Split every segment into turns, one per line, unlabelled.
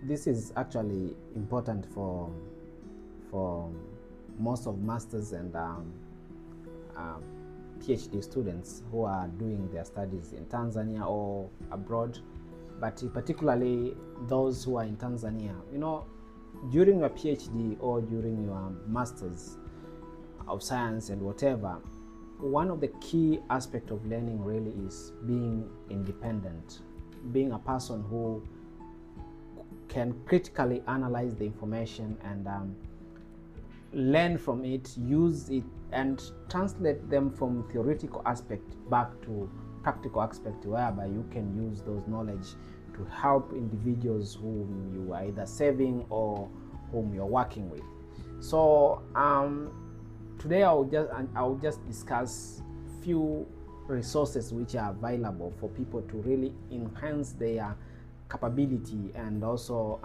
this is actually important for most of masters and um, PhD students who are doing their studies in Tanzania or abroad, but particularly those who are in Tanzania. You know, during your PhD or during your masters of science and whatever, one of the key aspects of learning really is being independent, being a person who can critically analyze the information and learn from it, use it, and translate them from theoretical aspect back to practical aspect, whereby you can use those knowledge to help individuals whom you are either serving or whom you're working with. So today I'll just discuss few resources which are available for people to really enhance their capability and also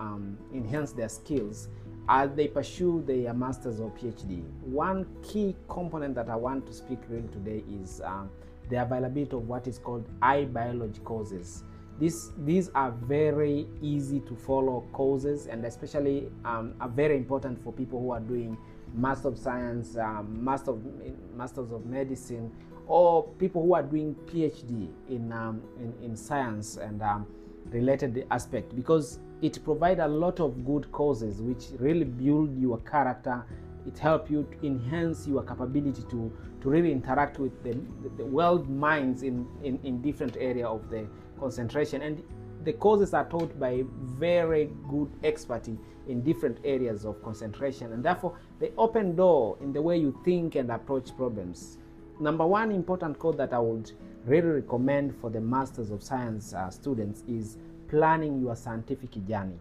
enhance their skills as they pursue their masters or PhD. One key component that I want to speak really today is the availability of what is called iBiology courses. These are very easy to follow courses, and especially are very important for people who are doing Master of Science, Masters of Medicine, or people who are doing PhD in science and related aspect, because it provides a lot of good courses which really build your character. It helps you to enhance your capability to really interact with the world minds in different area of the concentration. And the courses are taught by very good expertise in different areas of concentration, and therefore they open door in the way you think and approach problems. Number one important course that I would really recommend for the Masters of Science students is Planning Your Scientific Journey.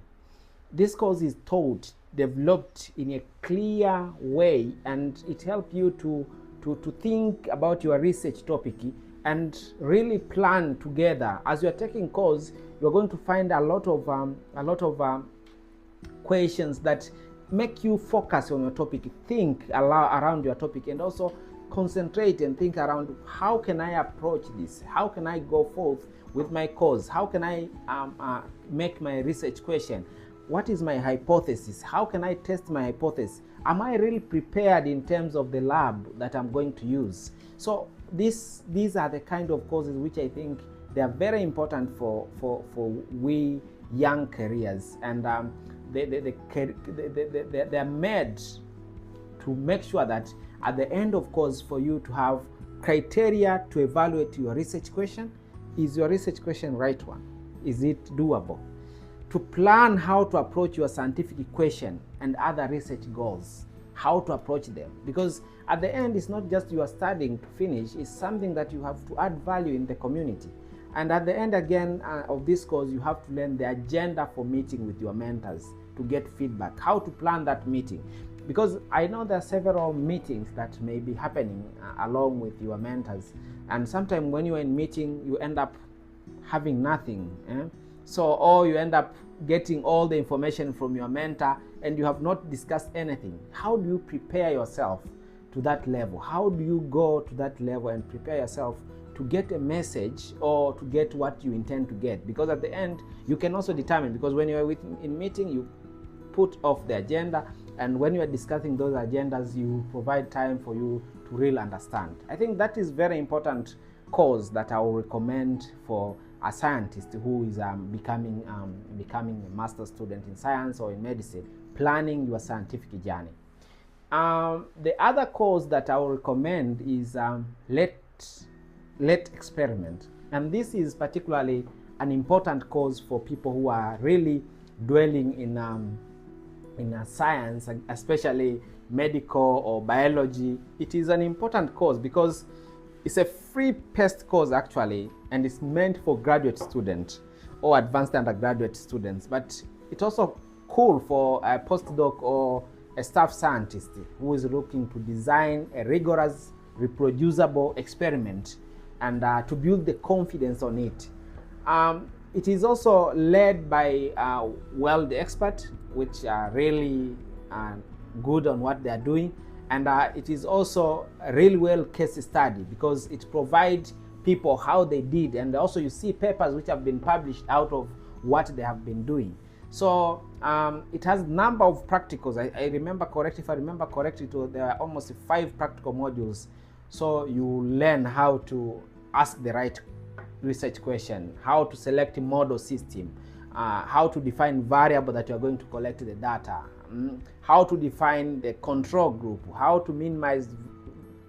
This course is taught, developed in a clear way, and it helps you to think about your research topic and really plan together. As you are taking course, you're going to find a lot of questions that make you focus on your topic, think around your topic, and also concentrate and think around how can I approach this, how can I go forth with my course, how can I make my research question, what is my hypothesis, how can I test my hypothesis, am I really prepared in terms of the lab that I'm going to use. So these are the kind of courses which I think they are very important for we young careers, and they are made to make sure that at the end of course for you to have criteria to evaluate your research question. Is your research question right one? Is it doable? To plan how to approach your scientific question and other research goals, how to approach them, because at the end it's not just you are studying to finish, it's something that you have to add value in the community. And at the end again of this course, you have to learn the agenda for meeting with your mentors to get feedback, how to plan that meeting. Because I know there are several meetings that may be happening along with your mentors, and sometimes when you're in meeting, you end up having nothing. Or you end up getting all the information from your mentor and you have not discussed anything. How do you prepare yourself to that level? How do you go to that level and prepare yourself to get a message or to get what you intend to get? Because at the end, you can also determine, because when you're in meeting, you put off the agenda, and when you are discussing those agendas, you provide time for you to really understand. I think that is very important course that I will recommend for a scientist who is becoming a master student in science or in medicine, Planning Your Scientific Journey. The other course that I will recommend is Let Experiment, and this is particularly an important course for people who are really dwelling in science, especially medical or biology. It is an important course because it's a free-paced course actually, and it's meant for graduate students or advanced undergraduate students, but it's also cool for a postdoc or a staff scientist who is looking to design a rigorous, reproducible experiment and to build the confidence on it. It is also led by world experts, which are really good on what they are doing, and it is also a really well case study because it provides people how they did, and also you see papers which have been published out of what they have been doing. So it has number of practicals. I remember correctly, if I remember correctly, there are almost 5 practical modules. So you learn how to ask the right research question, how to select a model system, how to define variable that you are going to collect the data, how to define the control group, how to minimize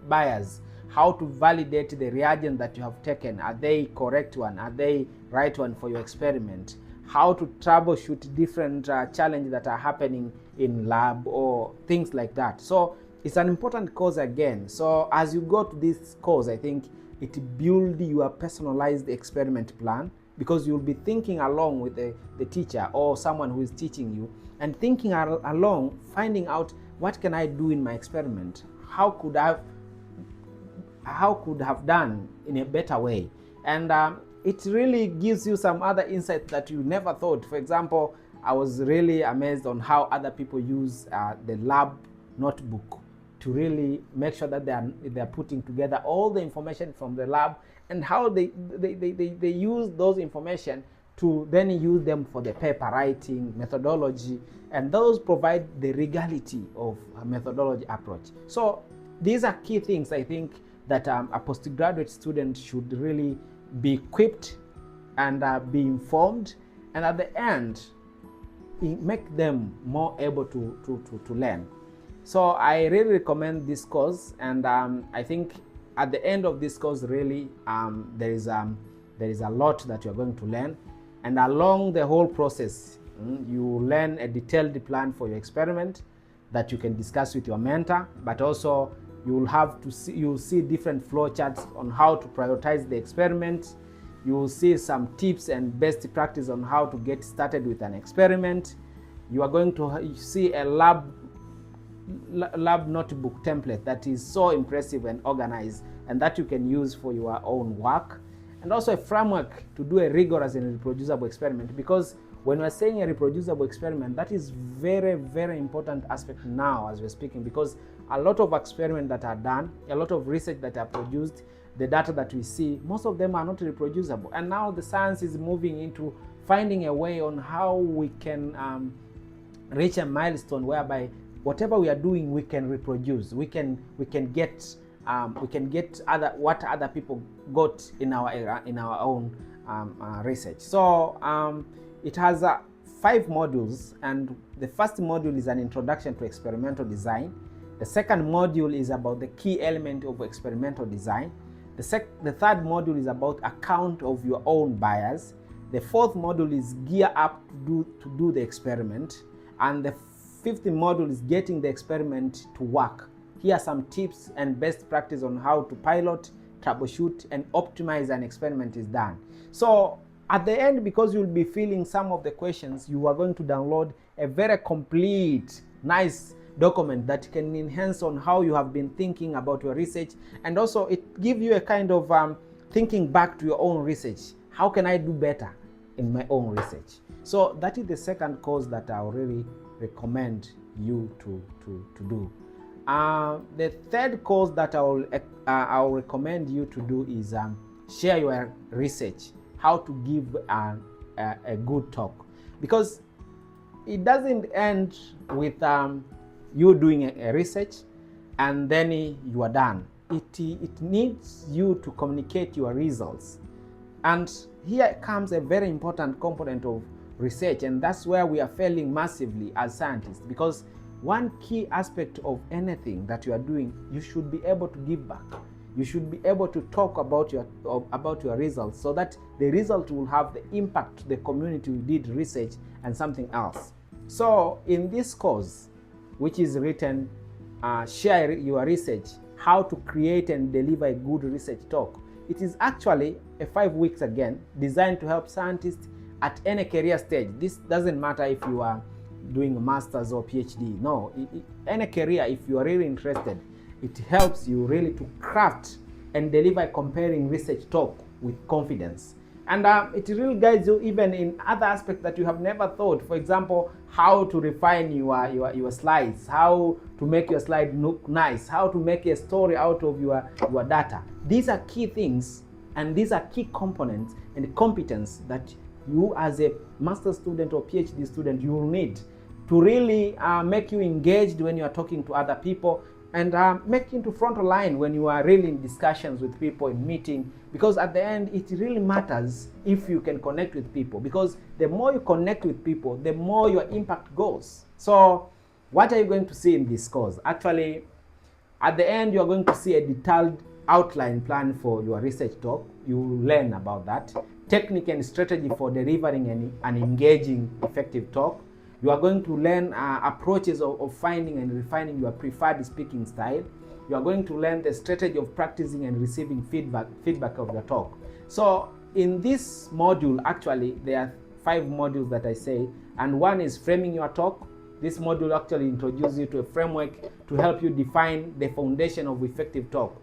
bias, how to validate the reagent that you have taken. Are they correct one? Are they right one for your experiment? How to troubleshoot different challenges that are happening in lab or things like that. So it's an important course again. So as you go to this course, I think it builds your personalized experiment plan, because you'll be thinking along with the teacher or someone who is teaching you, and thinking along, finding out what can I do in my experiment? How could have done in a better way? And it really gives you some other insights that you never thought. For example, I was really amazed on how other people use the lab notebook to really make sure that they're putting together all the information from the lab, and how they use those information to then use them for the paper writing, methodology, and those provide the legality of a methodology approach. So these are key things, I think, that a postgraduate student should really be equipped and be informed, and at the end, make them more able to learn. So I really recommend this course, and I think at the end of this course, really, there is a lot that you're going to learn, and along the whole process, you learn a detailed plan for your experiment that you can discuss with your mentor, but also you'll see different flow charts on how to prioritize the experiment. You will see some tips and best practice on how to get started with an experiment. You are going to see a lab notebook template that is so impressive and organized, and that you can use for your own work, and also a framework to do a rigorous and reproducible experiment, because when we're saying a reproducible experiment, that is very, very important aspect now as we're speaking, because a lot of experiments that are done, a lot of research that are produced, the data that we see, most of them are not reproducible. And now the science is moving into finding a way on how we can reach a milestone whereby whatever we are doing, we can reproduce. We can get what other people got in our own research. So it has 5 modules, and the first module is an introduction to experimental design. The second module is about the key element of experimental design. The third module is about account of your own bias. The fourth module is gear up to do the experiment, and the fifth module is getting the experiment to work. Here are some tips and best practice on how to pilot, troubleshoot, and optimize an experiment is done. So at the end, because you'll be filling some of the questions, you are going to download a very complete, nice document that can enhance on how you have been thinking about your research, and also it gives you a kind of thinking back to your own research. How can I do better in my own research? So that is the second course that I will really recommend you to do. The third course that I will recommend you to do is share your research, how to give a good talk, because it doesn't end with you doing a research and then you are done. It needs you to communicate your results, and here comes a very important component of research, and that's where we are failing massively as scientists, because one key aspect of anything that you are doing, you should be able to give back. You should be able to talk about your results, so that the result will have the impact to the community who did research and something else. So in this course, which is written Share Your Research, How to Create and Deliver a Good Research Talk, it is actually a 5 weeks again, designed to help scientists at any career stage. This doesn't matter if you are doing a master's or PhD. No, any career, if you are really interested, it helps you really to craft and deliver a comparing research talk with confidence. And it really guides you even in other aspects that you have never thought. For example, how to refine your slides, how to make your slide look nice, how to make a story out of your data. These are key things, and these are key components and competence that you as a master's student or PhD student, you will need to really make you engaged when you are talking to other people, and make into front line when you are really in discussions with people in meeting, because at the end it really matters if you can connect with people, because the more you connect with people, the more your impact goes. So what are you going to see in this course? Actually, at the end, you are going to see a detailed outline plan for your research talk. You will learn about that. Technique and strategy for delivering an engaging, effective talk. You are going to learn approaches of finding and refining your preferred speaking style. You are going to learn the strategy of practicing and receiving feedback of your talk. So in this module, actually, there are 5 modules that I say, and one is framing your talk. This module actually introduces you to a framework to help you define the foundation of effective talk.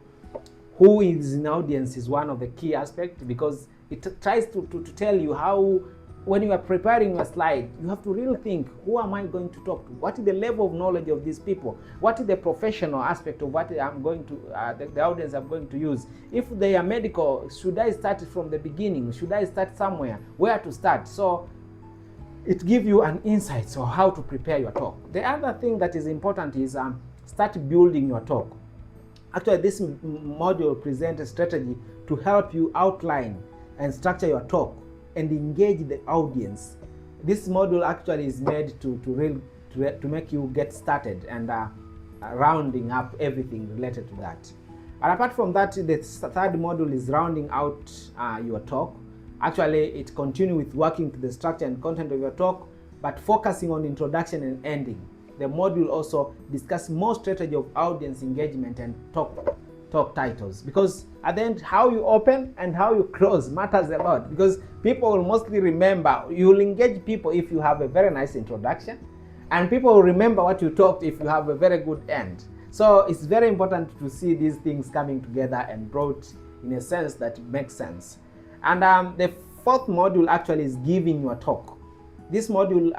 Who is in audience is one of the key aspects, because it tries to tell you how, when you are preparing your slide, you have to really think, who am I going to talk to? What is the level of knowledge of these people? What is the professional aspect of what I'm going to, the audience I'm going to use? If they are medical, should I start from the beginning? Should I start somewhere? Where to start? So it gives you an insight on how to prepare your talk. The other thing that is important is start building your talk. Actually, this module presents a strategy to help you outline and structure your talk and engage the audience. This module actually is made to make you get started and rounding up everything related to that. And apart from that, the third module is rounding out your talk. Actually, it continues with working to the structure and content of your talk, but focusing on introduction and ending. The module also discusses more strategy of audience engagement and talk titles, because at the end, how you open and how you close matters a lot, because people will mostly remember, you will engage people if you have a very nice introduction, and people will remember what you talked if you have a very good end. So it's very important to see these things coming together and brought in a sense that makes sense. And the fourth module actually is giving your talk. This module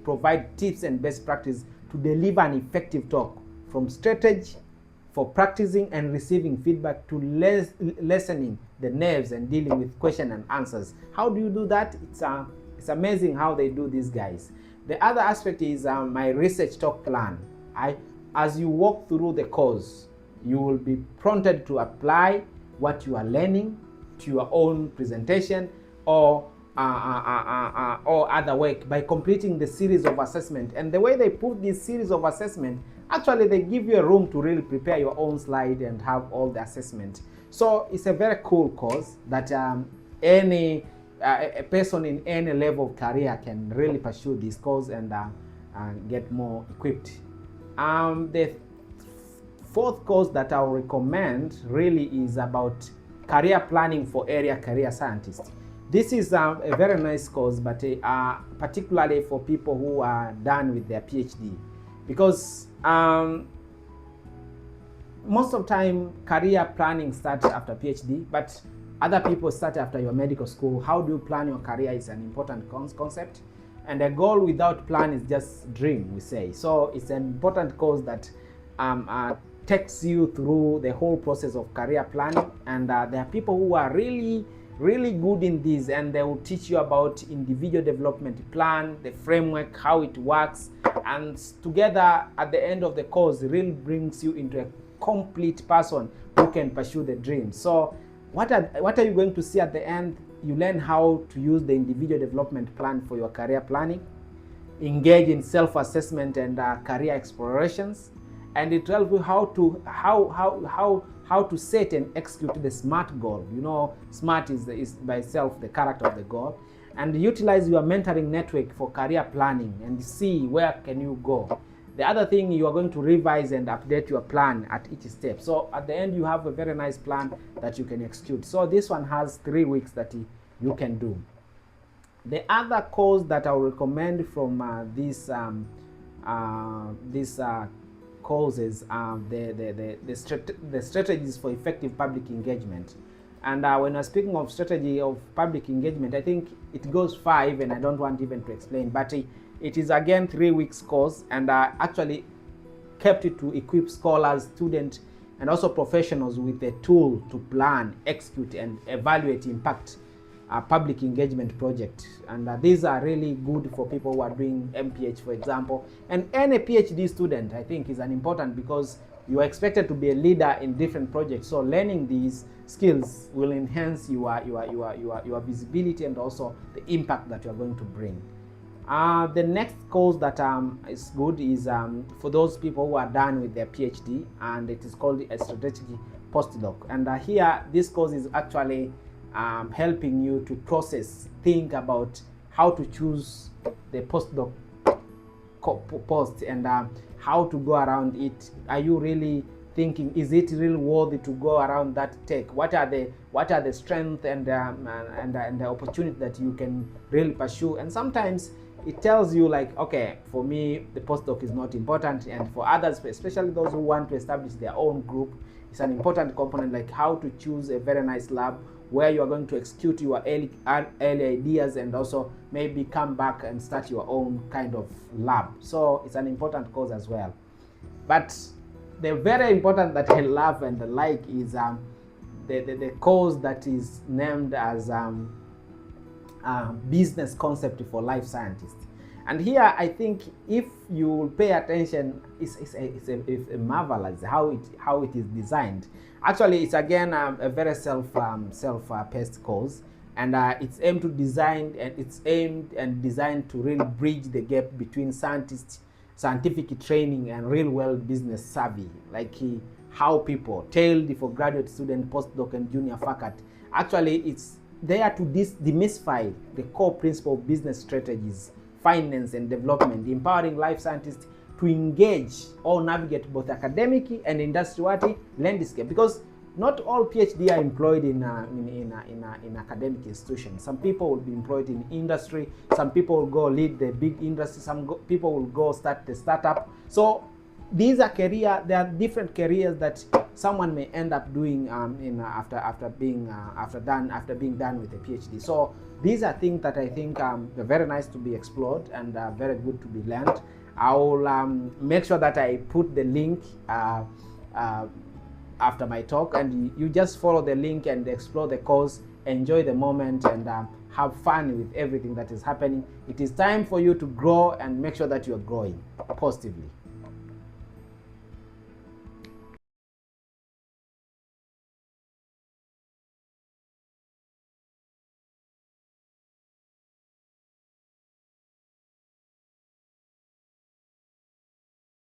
provides tips and best practice to deliver an effective talk, from strategy for practicing and receiving feedback to lessening the nerves and dealing with question and answers. How do you do that? It's amazing how they do, these guys. The other aspect is my research talk plan. As you walk through the course, you will be prompted to apply what you are learning to your own presentation or other work by completing the series of assessment. And the way they put this series of assessment, actually they give you a room to really prepare your own slide and have all the assessment. So it's a very cool course that any a person in any level of career can really pursue this course and get more equipped. The fourth course that I will recommend really is about career planning for area career scientists. This is a very nice course, but particularly for people who are done with their PhD, because most of the time career planning starts after PhD, but other people start after your medical school. How do you plan your career is an important concept, and a goal without plan is just dream, we say. So it's an important course that takes you through the whole process of career planning, and there are people who are really good in this, and they will teach you about individual development plan, the framework, how it works, and together at the end of the course really brings you into a complete person who can pursue the dream. So what are you going to see at the end? You learn how to use the individual development plan for your career planning, engage in self-assessment and career explorations, and it tells you how to set and execute the SMART goal. You know, SMART is by itself the character of the goal, and utilize your mentoring network for career planning and see where can you go. The other thing, you are going to revise and update your plan at each step. So at the end, you have a very nice plan that you can execute. So this one has 3 weeks that you can do. The other course that I will recommend from these courses are the strategies for effective public engagement. And when I'm speaking of strategy of public engagement, I think it goes 5, and I don't want even to explain, but it is again 3 weeks course, and actually kept it to equip scholars, students, and also professionals with a tool to plan, execute, and evaluate impact public engagement project, and these are really good for people who are doing MPH, for example. And any PhD student, I think, is an important, because you are expected to be a leader in different projects. So learning these skills will enhance your visibility and also the impact that you are going to bring. The next course that is good is for those people who are done with their PhD, and it is called a strategic postdoc. And here, this course is actually helping you to think about how to choose the postdoc post, and how to go around it. Are you really thinking, is it really worthy to go around that tech? What are the strengths and the opportunity that you can really pursue? And sometimes it tells you, like, okay, for me the postdoc is not important, and for others, especially those who want to establish their own group, it's an important component, like how to choose a very nice lab where you are going to execute your early ideas, and also maybe come back and start your own kind of lab. So it's an important course as well. But the very important that I love and like is the course that is named as business concept for life scientists. And here, I think if you pay attention, it's marvelous how it is designed. Actually, it's again a very self-paced course, and it's aimed and designed to really bridge the gap between scientific training and real world business savvy, like how people tailored for graduate student, postdoc, and junior faculty. Actually, it's there to demystify the core principle of business strategies, finance, and development, empowering life scientists to engage or navigate both academic and industry landscape. Because not all PhD are employed in academic institutions. Some people will be employed in industry. Some people will go lead the big industry. People will go start the startup. So these are there are different careers that someone may end up doing after being done with a PhD. So these are things that I think are very nice to be explored and very good to be learned. I will make sure that I put the link after my talk, and you just follow the link and explore the course, enjoy the moment, and have fun with everything that is happening. It is time for you to grow and make sure that you are growing positively.